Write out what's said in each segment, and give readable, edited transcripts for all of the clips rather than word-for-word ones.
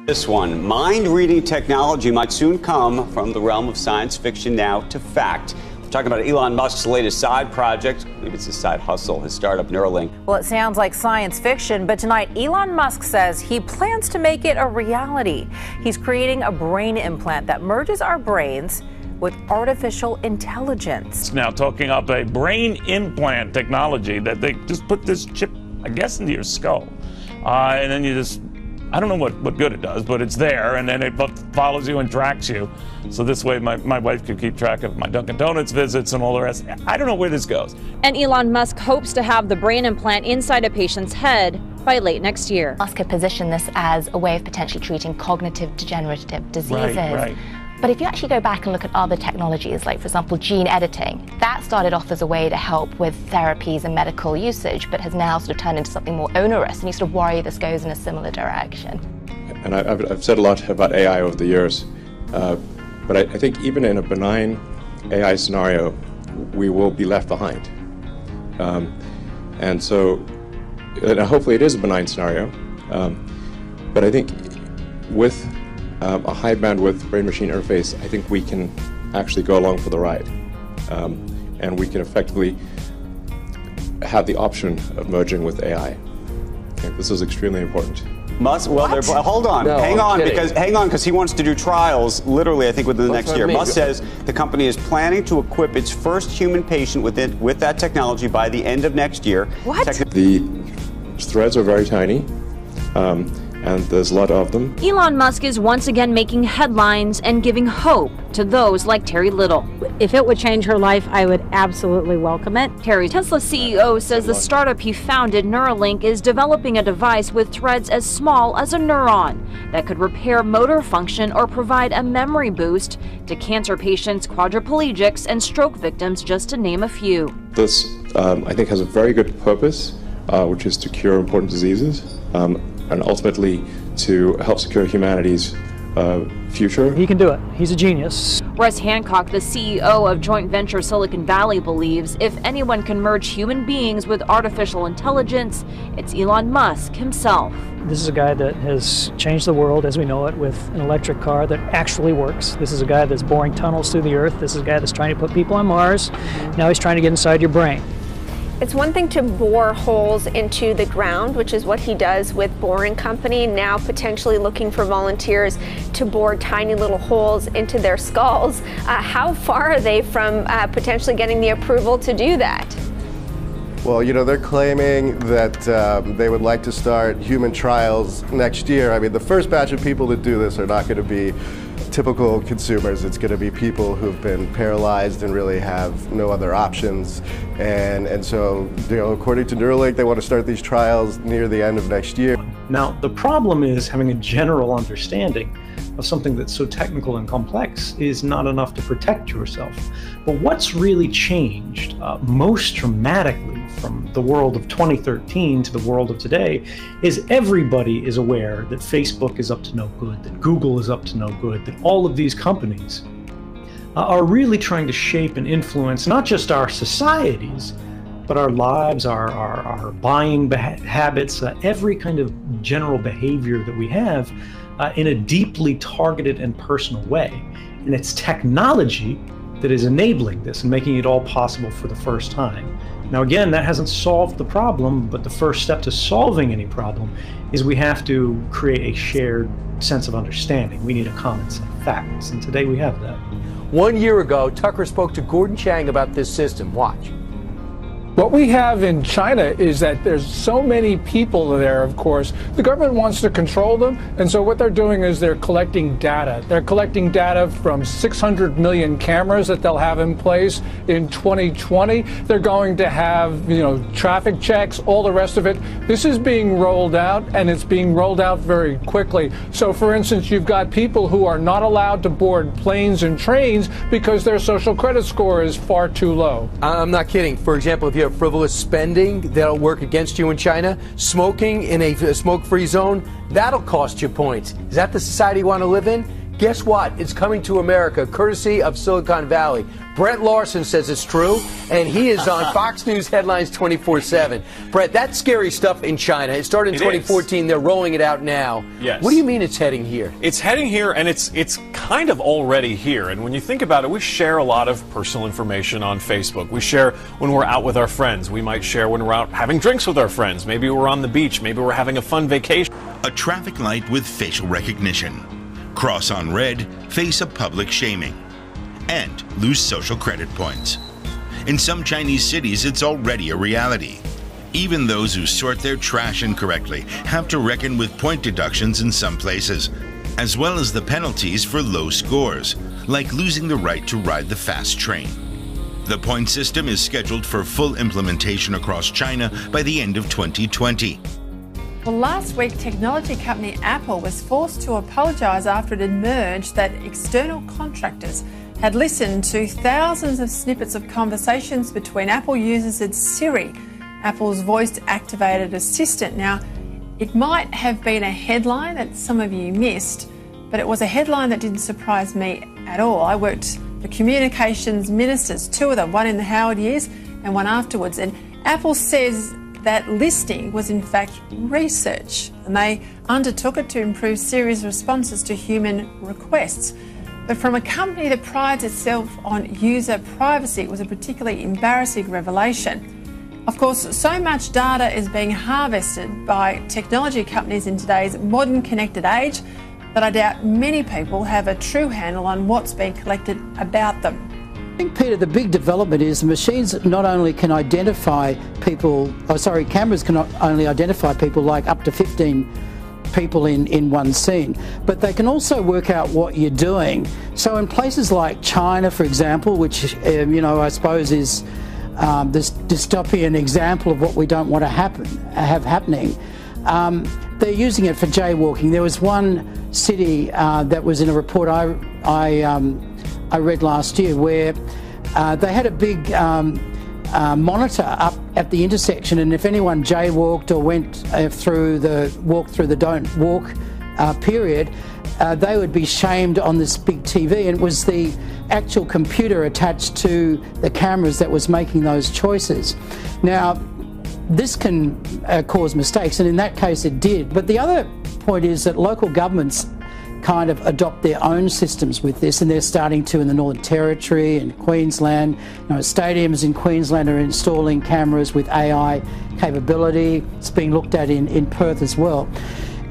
This one, mind-reading technology might soon come from the realm of science fiction now to fact. We're talking about Elon Musk's latest side project. Maybe it's his side hustle, his startup Neuralink. Well, it sounds like science fiction, but tonight Elon Musk says he plans to make it a reality. He's creating a brain implant that merges our brains with artificial intelligence. Now talking up a brain implant technology that they just put this chip, I guess, into your skull. And then you just, I don't know what good it does, but it's there, and then it follows you and tracks you. So this way my wife could keep track of my Dunkin' Donuts visits and all the rest. I don't know where this goes. And Elon Musk hopes to have the brain implant inside a patient's head by late next year. Musk could position this as a way of potentially treating cognitive degenerative diseases. Right. But if you actually go back and look at other technologies, like, for example, gene editing, that started off as a way to help with therapies and medical usage, but has now sort of turned into something more onerous, and you sort of worry this goes in a similar direction. And I've said a lot about AI over the years, but I think even in a benign AI scenario, we will be left behind. And hopefully it is a benign scenario, but I think with a high bandwidth brain-machine interface, I think we can actually go along for the ride. And we can effectively have the option of merging with AI. I think this is extremely important. Musk, well, hold on, No, hang on, kidding. because he wants to do trials literally, I think, within the next year. Musk says the company is planning to equip its first human patient with that technology by the end of next year. What? The threads are very tiny, and there's a lot of them. Elon Musk is once again making headlines and giving hope to those like Terry Little. If it would change her life, I would absolutely welcome it. Terry, Tesla CEO, says the startup he founded, Neuralink, is developing a device with threads as small as a neuron that could repair motor function or provide a memory boost to cancer patients, quadriplegics, and stroke victims, just to name a few. This, I think, has a very good purpose, which is to cure important diseases, and ultimately to help secure humanity's future. He can do it. He's a genius. Russ Hancock, the CEO of joint venture Silicon Valley, believes if anyone can merge human beings with artificial intelligence, it's Elon Musk himself. This is a guy that has changed the world as we know it with an electric car that actually works. This is a guy that's boring tunnels through the earth. This is a guy that's trying to put people on Mars. Now he's trying to get inside your brain. It's one thing to bore holes into the ground, which is what he does with Boring Company, now potentially looking for volunteers to bore tiny little holes into their skulls. How far are they from potentially getting the approval to do that? Well, you know, they're claiming that they would like to start human trials next year. I mean, the first batch of people that do this are not going to be typical consumers. It's going to be people who've been paralyzed and really have no other options. And so, you know, according to Neuralink, they want to start these trials near the end of next year. Now, the problem is having a general understanding of something that's so technical and complex is not enough to protect yourself. But what's really changed most dramatically from the world of 2013 to the world of today is everybody is aware that Facebook is up to no good, that Google is up to no good, that all of these companies are really trying to shape and influence not just our societies, but our lives, our buying habits, every kind of general behavior that we have in a deeply targeted and personal way. And it's technology that is enabling this and making it all possible for the first time. Now again, that hasn't solved the problem, but the first step to solving any problem is we have to create a shared sense of understanding. We need a common set of facts, and today we have that. 1 year ago, Tucker spoke to Gordon Chang about this system. Watch. What we have in China is that there's so many people there, of course. The government wants to control them, and so what they're doing is they're collecting data. They're collecting data from 600 million cameras that they'll have in place in 2020. They're going to have, traffic checks, all the rest of it. This is being rolled out, and it's being rolled out very quickly. So, for instance, you've got people who are not allowed to board planes and trains because their social credit score is far too low. I'm not kidding. For example, if you have frivolous spending, that'll work against you in China. Smoking in a smoke-free zone, that'll cost you points. Is that the society you want to live in? guess what? It's coming to America, courtesy of Silicon Valley. Brett Larson says it's true, and he is on Fox News Headlines 24/7. Brett, that's scary stuff in China. It started in 2014. They're rolling it out now. Yes. What do you mean it's heading here? It's heading here, and it's kind of already here. And when you think about it, we share a lot of personal information on Facebook. We share when we're out with our friends. We might share when we're out having drinks with our friends. Maybe we're on the beach. Maybe we're having a fun vacation. A traffic light with facial recognition. Cross on red, face a public shaming. And lose social credit points. In some Chinese cities, it's already a reality. Even those who sort their trash incorrectly have to reckon with point deductions in some places, as well as the penalties for low scores, like losing the right to ride the fast train. The point system is scheduled for full implementation across China by the end of 2020. Well, last week, technology company Apple was forced to apologise after it emerged that external contractors had listened to thousands of snippets of conversations between Apple users and Siri, Apple's voice-activated assistant. Now, it might have been a headline that some of you missed, but it was a headline that didn't surprise me at all. I worked for communications ministers, two of them, one in the Howard years and one afterwards, and Apple says that listening was in fact research, and they undertook it to improve Siri's responses to human requests. But from a company that prides itself on user privacy, it was a particularly embarrassing revelation. Of course, so much data is being harvested by technology companies in today's modern connected age that I doubt many people have a true handle on what's being collected about them. I think, Peter, the big development is the machines not only can identify people, cameras can not only identify people, like up to 15 people in one scene, but they can also work out what you're doing. So in places like China, for example, which I suppose is this dystopian example of what we don't want to have happening, they're using it for jaywalking. There was one city that was in a report I read last year where they had a big monitor up at the intersection, and if anyone jaywalked or went walked through the don't walk period, they would be shamed on this big TV, and it was the actual computer attached to the cameras that was making those choices. Now, this can cause mistakes, and in that case it did. But the other point is that local governments kind of adopt their own systems with this, and they're starting to in the Northern Territory and Queensland. Stadiums in Queensland are installing cameras with AI capability. It's being looked at in Perth as well.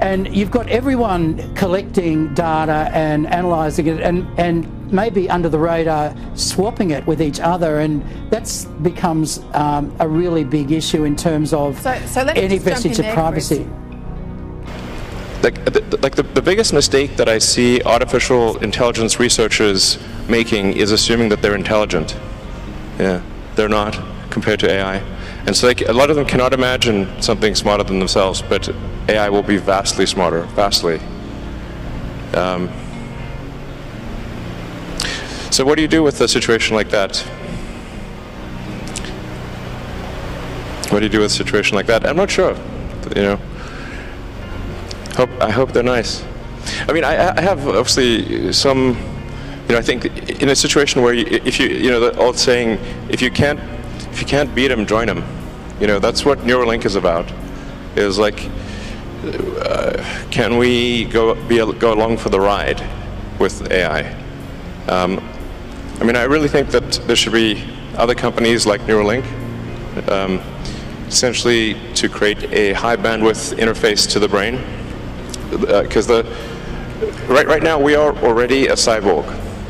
And you've got everyone collecting data and analysing it, and maybe under the radar swapping it with each other, and that becomes a really big issue in terms of any vestige of privacy. The biggest mistake that I see artificial intelligence researchers making is assuming that they're intelligent. Yeah, they're not compared to AI. And so a lot of them cannot imagine something smarter than themselves, but AI will be vastly smarter, vastly. So what do you do with a situation like that? What do you do with a situation like that? I'm not sure, I hope they're nice. I mean, I have obviously some, I think in a situation where the old saying, if you can't beat them, join them. That's what Neuralink is about. Is like, can we go along for the ride with AI? I mean, I really think that there should be other companies like Neuralink, essentially to create a high bandwidth interface to the brain. Because right now we are already a cyborg.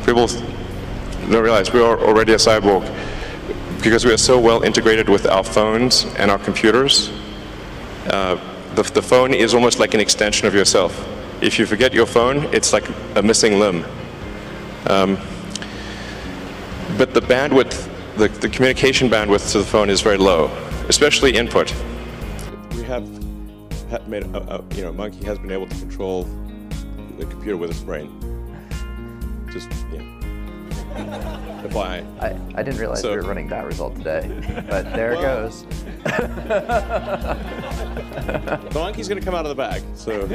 People don't realize we are already a cyborg because we are so well integrated with our phones and our computers. The phone is almost like an extension of yourself. If you forget your phone, it's like a missing limb. But the bandwidth, the communication bandwidth to the phone is very low, especially input. We have made a monkey has been able to control the computer with its brain. Just FYI. I didn't realize we were running that result today, but there it goes. The monkey's going to come out of the bag. So.